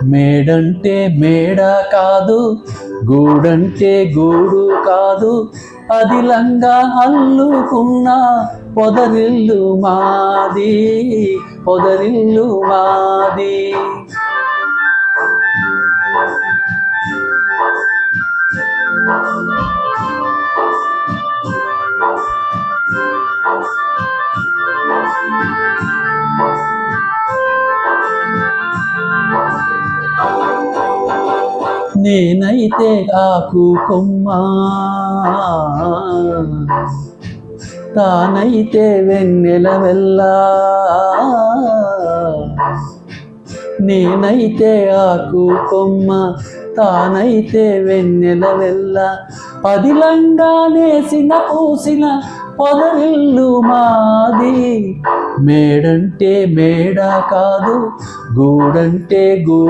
మేడంటే మేడ కాదు, గూడంటే గూడు కాదు, అదిలంగా అల్లుకున్న పొదరిల్లు మాది, పొదరిల్లు మాది. నేనైతే ఆకు కొమ్మ, తానైతే వెన్నెల వెళ్ళ. నేనైతే ఆకు కొమ్మ, తానైతే వెన్నెల వెళ్ళ. పదిలంగా నేసిన పూసిన పొదరిల్లు మాది. మేడంటే మేడ కాదు, గూడంటే గూడు.